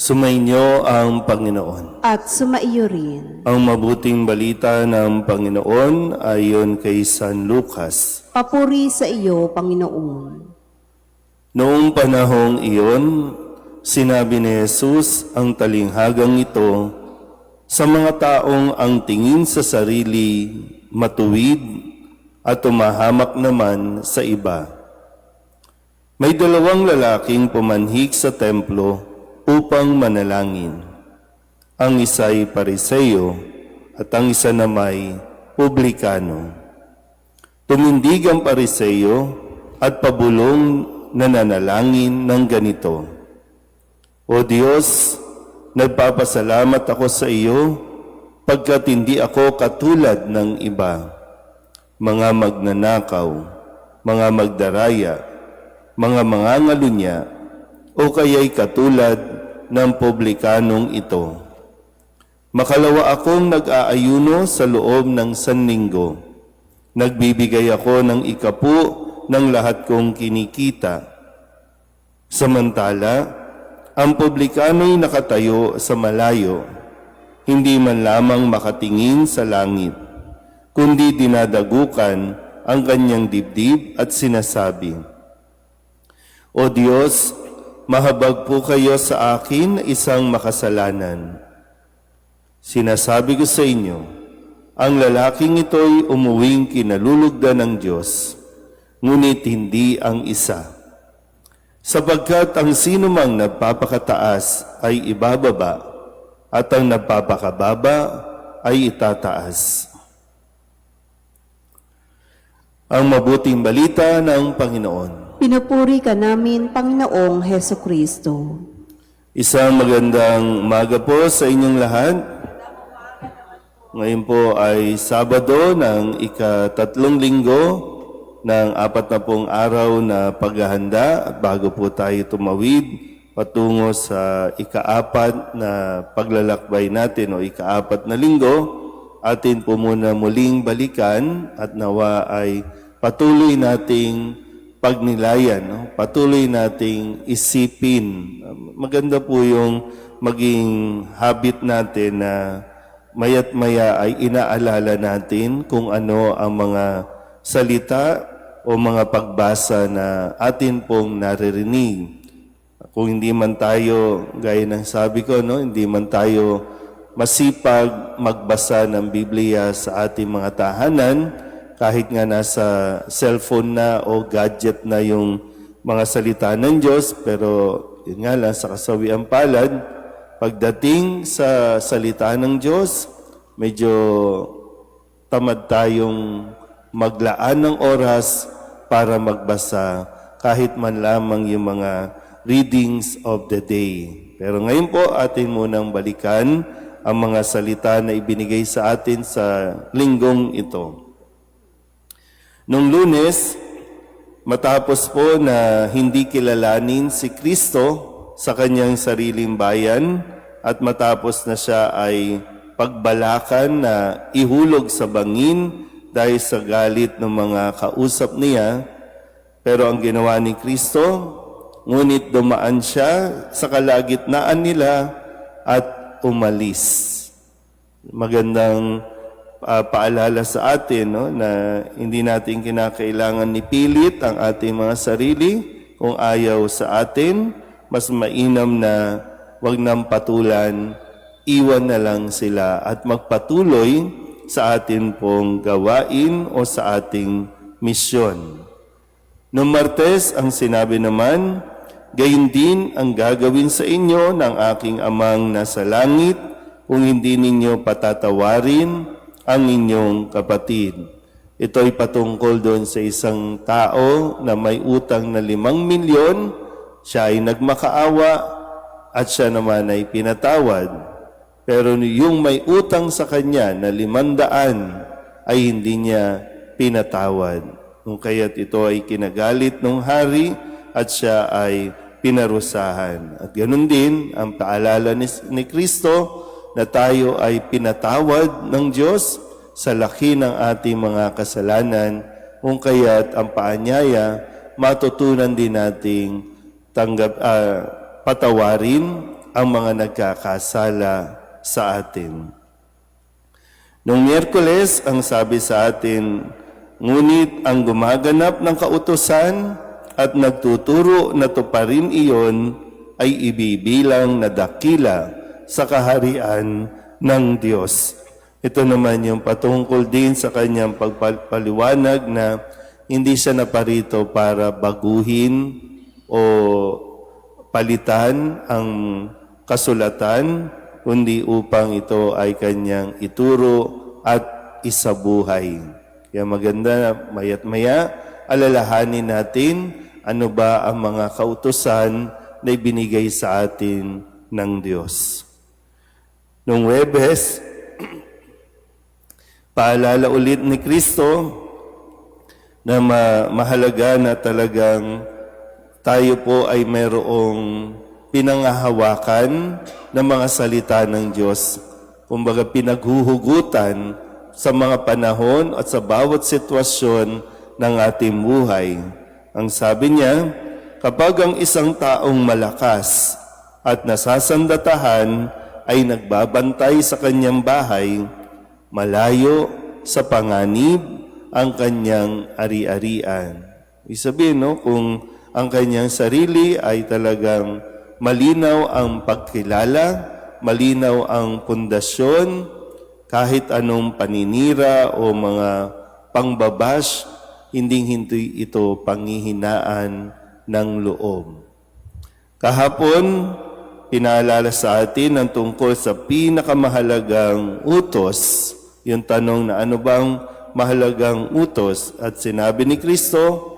Sumainyo ang Panginoon. At sumaiyo rin. Ang mabuting balita ng Panginoon ayon kay San Lucas. Papuri sa iyo, Panginoon. Noong panahong iyon, sinabi ni Jesus ang talinghagang ito sa mga taong ang tingin sa sarili matuwid at tumahamak naman sa iba. May dalawang lalaking pumanhik sa templo upang manalangin. Ang isa'y Pariseo at ang isa namay publikano. Tumindig ang Pariseo at pabulong na nanalangin ng ganito: O Diyos, nagpapasalamat ako sa iyo pagkat hindi ako katulad ng iba, mga magnanakaw, mga magdaraya, mga mangangalunya, o kaya'y katulad ng publikanong ito. Makalawa akong nag-aayuno sa loob ng sanlinggo. Nagbibigay ako ng ikapu ng lahat kong kinikita. Samantala, ang publikano'y nakatayo sa malayo, hindi man lamang makatingin sa langit, kundi dinadagukan ang kanyang dibdib at sinasabi, O Diyos, mahabag po kayo sa akin, isang makasalanan. Sinasabi ko sa inyo, ang lalaking ito'y umuwing kinalulugdan ng Diyos, ngunit hindi ang isa. Sapagkat ang sinumang nagpapakataas ay ibababa, at ang nagpapakababa ay itataas. Ang mabuting balita ng Panginoon. Pinupuri ka namin, Panginoong Heso Kristo. Isang magandang umaga po sa inyong lahat. Ngayon po ay Sabado ng ika-3 linggo ng 40 araw na paghahanda at bago po tayo tumawid patungo sa ika-4 na paglalakbay natin o ika-4 na linggo, atin po muna muling balikan at nawa ay patuloy nating pagnilayan, patuloy nating isipin. Maganda po yung maging habit natin na maya't maya ay inaalala natin kung ano ang mga salita o mga pagbasa na atin pong naririnig. Kung hindi man tayo, gaya ng sabi ko, hindi man tayo masipag magbasa ng Biblia sa ating mga tahanan, kahit nga nasa cellphone na o gadget na yung mga salita ng Diyos, pero yun nga lang, sa kasawiang palad, pagdating sa salita ng Diyos, medyo tamad tayong maglaan ng oras para magbasa kahit man lamang yung mga readings of the day. Pero ngayon po, atin munang balikan ang mga salita na ibinigay sa atin sa linggong ito. Nung Lunes, matapos po na hindi kilalanin si Kristo sa kanyang sariling bayan at matapos na siya ay pagbalakan na ihulog sa bangin dahil sa galit ng mga kausap niya, pero ang ginawa ni Kristo, ngunit dumaan siya sa kalagitnaan nila at umalis. Magandang paalala sa atin na hindi natin kinakailangan nipilit ang ating mga sarili. Kung ayaw sa atin, mas mainam na wag nang patulan, iwan na lang sila at magpatuloy sa atin pong gawain o sa ating misyon. Noong Martes, ang sinabi naman, gayon din ang gagawin sa inyo ng aking amang nasa langit kung hindi ninyo patatawarin ang inyong kapatid. Ito'y patungkol doon sa isang tao na may utang na 5 milyon, siya ay nagmakaawa at siya naman ay pinatawad. Pero yung may utang sa kanya na 500 ay hindi niya pinatawad. Kung kaya't ito ay kinagalit ng hari at siya ay pinarusahan. At ganoon din ang paalala ni Kristo na tayo ay pinatawad ng Diyos sa laki ng ating mga kasalanan, kung kaya't ang paanyaya, matutunan din nating patawarin ang mga nagkakasala sa atin. Noong Miyerkules, ang sabi sa atin, ngunit ang gumaganap ng kautusan at nagtuturo na tuparin iyon ay ibibilang na dakila sa kaharian ng Diyos. Ito naman yung patungkol din sa kanyang pagpaliwanag na hindi siya naparito para baguhin o palitan ang kasulatan, kundi upang ito ay kanyang ituro at isabuhay. Kaya maganda, maya't maya, alalahanin natin ano ba ang mga kautusan na ibinigay sa atin ng Diyos. Noong Huwebes, paalala ulit ni Kristo na mahalaga na talagang tayo po ay mayroong pinanghahawakan ng mga salita ng Diyos. Kumbaga pinaghuhugutan sa mga panahon at sa bawat sitwasyon ng ating buhay. Ang sabi niya, kapag ang isang taong malakas at nasasandatahan ay nagbabantay sa kanyang bahay, malayo sa panganib ang kanyang ari-arian. Ibig sabihin, no, kung ang kanyang sarili ay talagang malinaw ang pagkilala, malinaw ang pundasyon, kahit anong paninira o mga pangbabash, hindi ito panghihinaan ng loob. Kahapon, pinaalala sa atin ang tungkol sa pinakamahalagang utos, yung tanong na ano bang mahalagang utos, at sinabi ni Kristo,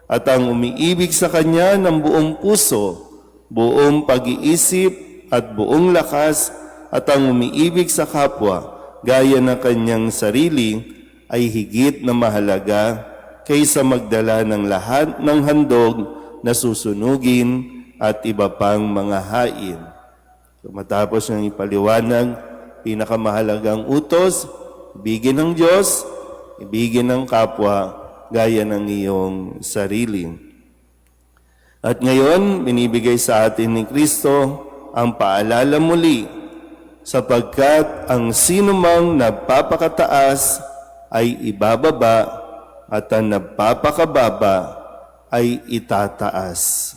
at ang umiibig sa Kanya ng buong puso, buong pag-iisip at buong lakas, at ang umiibig sa kapwa, gaya ng kanyang sarili, ay higit na mahalaga kaysa magdala ng lahat ng handog na susunugin at iba pang mga hain. So, matapos ng ipaliwanag, pinakamahalagang utos, ibigin ng Diyos, ibigin ng kapwa, gaya ng iyong sarili. At ngayon, binibigay sa atin ni Kristo ang paalala muli, sapagkat ang sinumang nagpapakataas ay ibababa at ang nagpapakababa ay itataas.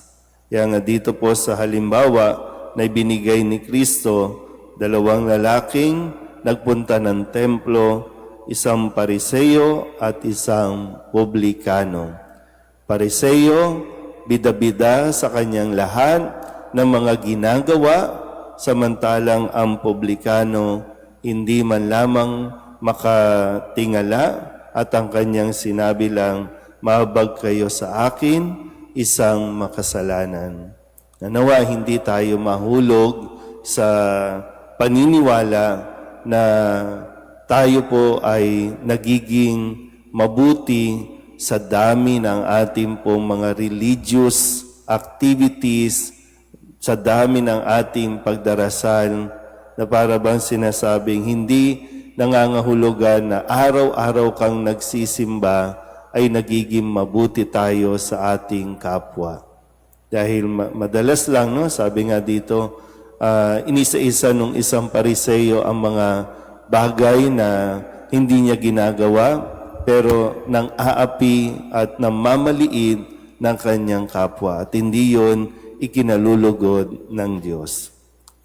Kaya nga dito po sa halimbawa na ibinigay ni Kristo, dalawang lalaking nagpunta ng templo, isang Pariseo at isang Publikano. Pariseo, bida-bida sa kanyang lahat ng mga ginagawa, samantalang ang Publikano hindi man lamang makatingala at ang kanyang sinabi lang, mahabag kayo sa akin, isang makasalanan. Nanawa hindi tayo mahulog sa paniniwala na tayo po ay nagiging mabuti sa dami ng ating pong mga religious activities, sa dami ng ating pagdarasal, na para bang sinasabing hindi nangangahulugan na araw-araw kang nagsisimba ay nagiging mabuti tayo sa ating kapwa. Dahil madalas lang, no, sabi nga dito, inisa-isa nung isang Pariseo ang mga bagay na hindi niya ginagawa, pero nang aapi at namamaliit ng kanyang kapwa. At hindi yon ikinalulugod ng Diyos.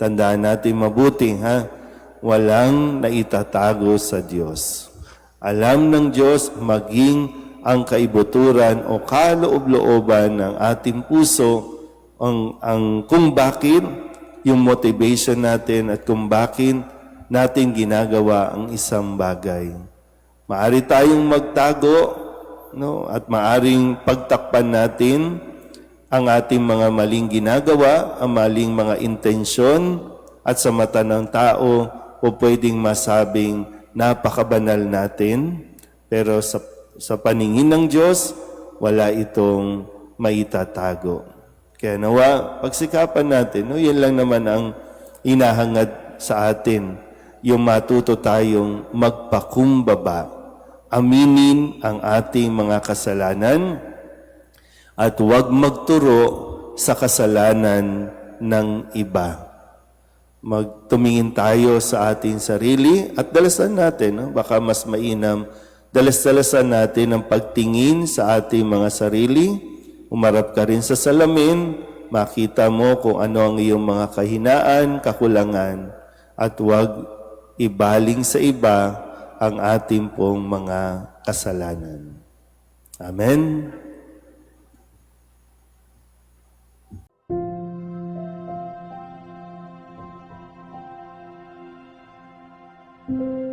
Tandaan natin mabuti, ha? Walang naitatago sa Diyos. Alam ng Diyos maging ang kaibuturan o kaloob-looban ng ating puso ang kung bakit yung motivation natin at kung bakit natin ginagawa ang isang bagay. Maari tayong magtago, no, at maaring pagtakpan natin ang ating mga maling ginagawa, ang maling mga intensyon, at sa mata ng tao o pwedeng masabing napakabanal natin, pero sa paningin ng Diyos, wala itong maitatago. Kaya nawa, pagsikapan natin, no, yan lang naman ang inahangad sa atin, yung matuto tayong magpakumbaba, aminin ang ating mga kasalanan, at huwag magturo sa kasalanan ng iba. magtumingin tayo sa ating sarili at dalasan natin, no? Baka mas mainam, dalas-dalasan natin ang pagtingin sa ating mga sarili. Umarap ka rin sa salamin, makita mo kung ano ang iyong mga kahinaan, kakulangan, at huwag ibaling sa iba ang ating pong mga kasalanan. Amen. Thank you.